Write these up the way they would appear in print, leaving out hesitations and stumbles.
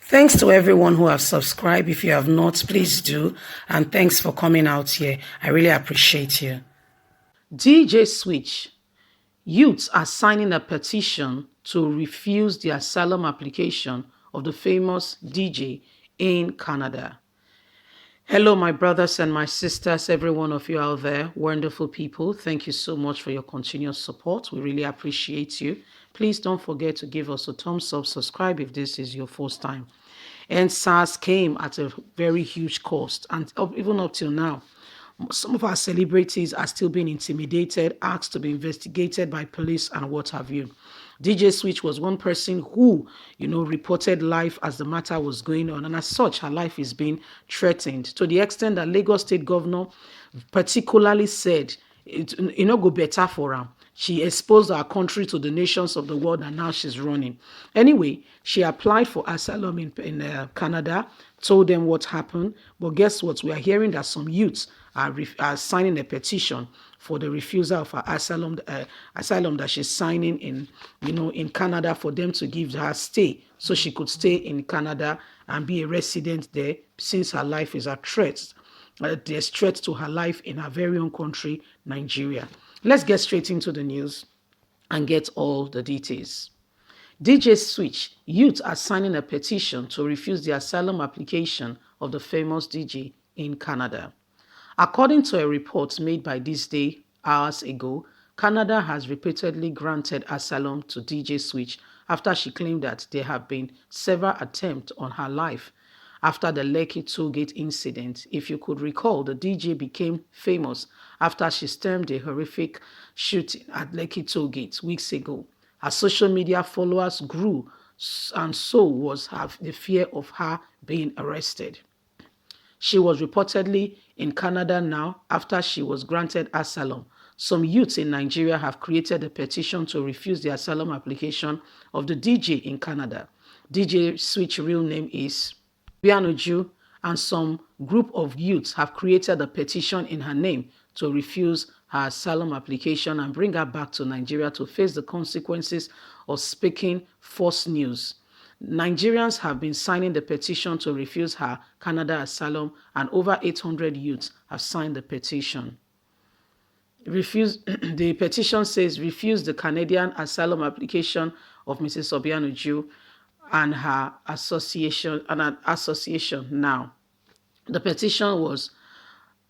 Thanks to everyone who have subscribed. If you have not, please do. And thanks for coming out here. I really appreciate you. DJ Switch. Youths are signing a petition to refuse the asylum application of the famous DJ in Canada. Hello, my brothers and my sisters, every one of you out there, wonderful people. Thank you so much for your continuous support. We really appreciate you. Please don't forget to give us a thumbs up, subscribe if this is your first time. Endsars came at a very huge cost, and even up till now, some of our celebrities are still being intimidated, asked to be investigated by police and what have you. DJ Switch was one person who, reported life as the matter was going on. And as such, her life is being threatened to the extent that Lagos State Governor particularly said, go better for her. She exposed our country to the nations of the world, and now she's running. Anyway, she applied for asylum in Canada, told them what happened. But guess what? We are hearing that some youths are signing a petition for the refusal of her asylum that she's signing in Canada, for them to give her stay so she could stay in Canada and be a resident there, since her life is at threat. There's threat to her life in her very own country, Nigeria. Let's get straight into the news and get all the details. DJ Switch, youth are signing a petition to refuse the asylum application of the famous DJ in Canada. According to a report made by This Day hours ago, Canada has repeatedly granted asylum to DJ Switch after she claimed that there have been several attempts on her life. After the Lekki Tollgate incident, if you could recall, the DJ became famous after she stormed a horrific shooting at Lekki Tollgate weeks ago. Her social media followers grew, and so was the fear of her being arrested. She was reportedly in Canada now after she was granted asylum. Some youths in Nigeria have created a petition to refuse the asylum application of the DJ in Canada. DJ Switch's real name is Obianuju, and some group of youths have created a petition in her name to refuse her asylum application and bring her back to Nigeria to face the consequences of speaking false news. Nigerians have been signing the petition to refuse her Canada asylum, and over 800 youths have signed the petition. The petition says refuse the Canadian asylum application of Mrs. Obianuju and her association now. The petition was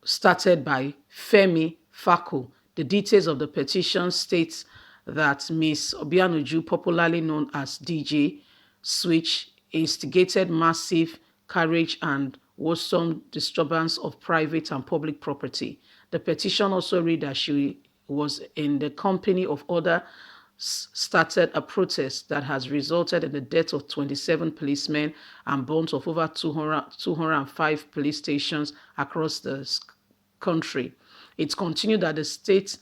started by Femi Fako. The details of the petition states that Ms. Obianuju, popularly known as DJ Switch, instigated massive carnage and worrisome disturbance of private and public property. The petition also read that she was in the company of others started a protest that has resulted in the death of 27 policemen and burnt of over 205 police stations across the country. It continued that the state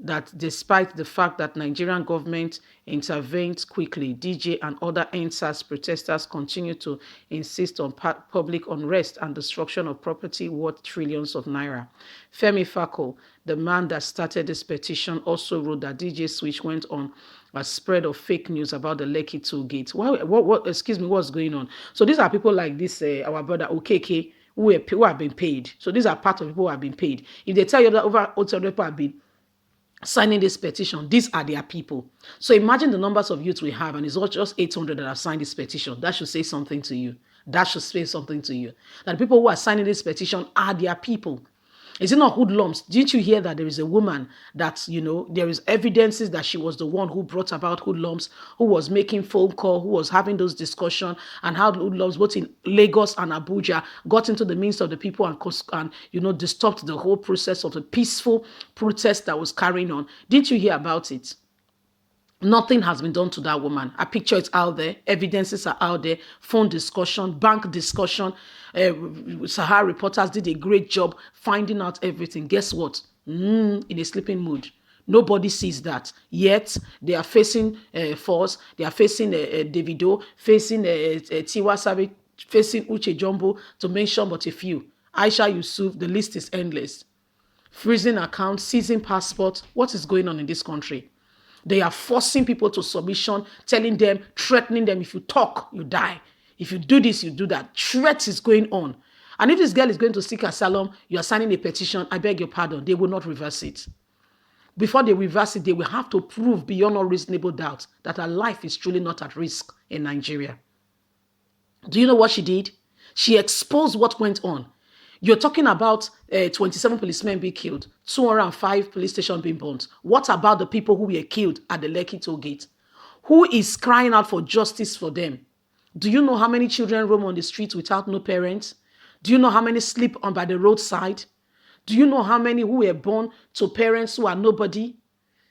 that despite the fact that Nigerian government intervened quickly, DJ and other Endsars protesters continue to insist on public unrest and destruction of property worth trillions of naira. Femi Fako, the man that started this petition, also wrote that DJ Switch went on a spread of fake news about the Lekki Tollgate. What's going on? So these are people like this, our brother Okeke, who have been paid. So these are part of people who have been paid. If they tell you that over 800 people have been signing this petition, these are their people. So imagine the numbers of youths we have, and it's not just 800 that have signed this petition. That should say something to you. That should say something to you. That the people who are signing this petition are their people. Is it not hoodlums? Didn't you hear that there is a woman that, there is evidences that she was the one who brought about hoodlums, who was making phone call, who was having those discussions, and how hoodlums, both in Lagos and Abuja, got into the midst of the people and disturbed the whole process of the peaceful protest that was carrying on. Didn't you hear about it? Nothing has been done to that woman. A picture is out there. Evidences are out there. Phone discussion, bank discussion. Sahara reporters did a great job finding out everything. Guess what? In a sleeping mood. Nobody sees that. Yet, they are facing force. They are facing Davido, facing Tiwa Savage, facing Uche Jumbo, to mention but a few. Aisha Yusuf, the list is endless. Freezing accounts, seizing passports. What is going on in this country? They are forcing people to submission, telling them, threatening them, if you talk, you die. If you do this, you do that. Threat is going on. And if this girl is going to seek asylum, you are signing a petition, I beg your pardon, they will not reverse it. Before they reverse it, they will have to prove beyond all reasonable doubt that her life is truly not at risk in Nigeria. Do you know what she did? She exposed what went on. You're talking about 27 policemen being killed, 205 police stations being burnt. What about the people who were killed at the Lekki toll gate? Who is crying out for justice for them? Do you know how many children roam on the streets without no parents? Do you know how many sleep on by the roadside? Do you know how many who were born to parents who are nobody,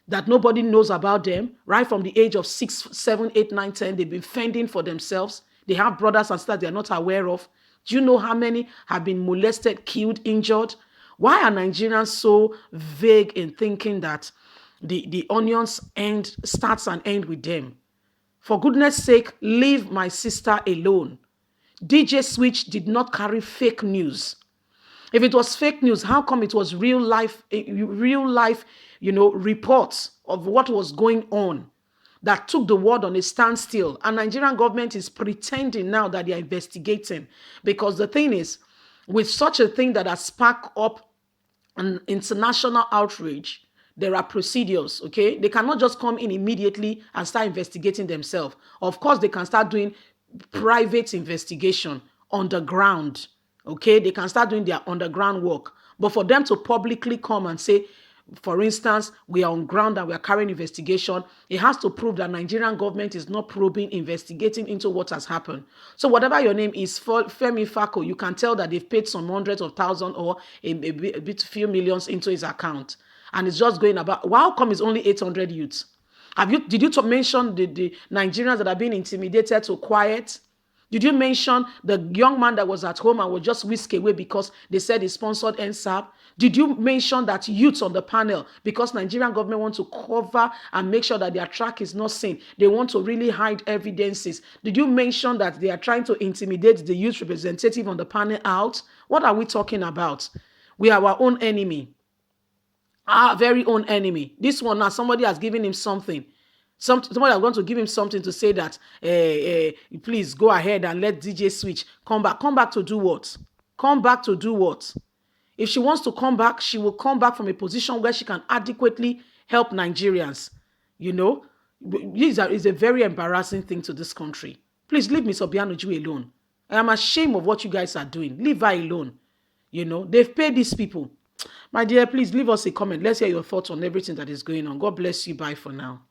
that nobody knows about them? Right from the age of 6, 7, 8, 9, 10, they've been fending for themselves. They have brothers and sisters they're not aware of. Do you know how many have been molested, killed, injured? Why are Nigerians so vague in thinking that the onions starts and end with them? For goodness sake, leave my sister alone. DJ Switch did not carry fake news. If it was fake news, how come it was real life, reports of what was going on that took the world on a standstill? And Nigerian government is pretending now that they are investigating, because the thing is, with such a thing that has sparked up an international outrage, there are procedures, okay? They cannot just come in immediately and start investigating themselves. Of course, they can start doing private investigation on the ground, okay? They can start doing their underground work. But for them to publicly come and say, for instance, we are on ground and we are carrying investigation, it has to prove that Nigerian government is not probing, investigating into what has happened. So whatever your name is, Femi Fako, you can tell that they've paid some hundreds of thousands or a few millions into his account. And it's just going about. How come it's only 800 youths? Did you mention the Nigerians that are being intimidated to quiet? Did you mention the young man that was at home and was just whisked away because they said he sponsored Endsars? Did you mention that youths on the panel, because Nigerian government want to cover and make sure that their track is not seen, they want to really hide evidences? Did you mention that they are trying to intimidate the youth representative on the panel out? What are we talking about? We are our own enemy. Our very own enemy. This one now, somebody has given him something. Somebody is going to give him something to say that, please go ahead and let DJ Switch come back. Come back to do what? Come back to do what? If she wants to come back, she will come back from a position where she can adequately help Nigerians. You know, this is a very embarrassing thing to this country. Please leave Ms. Obianuju alone. I am ashamed of what you guys are doing. Leave her alone. You know, they've paid these people. My dear, please leave us a comment. Let's hear your thoughts on everything that is going on. God bless you. Bye for now.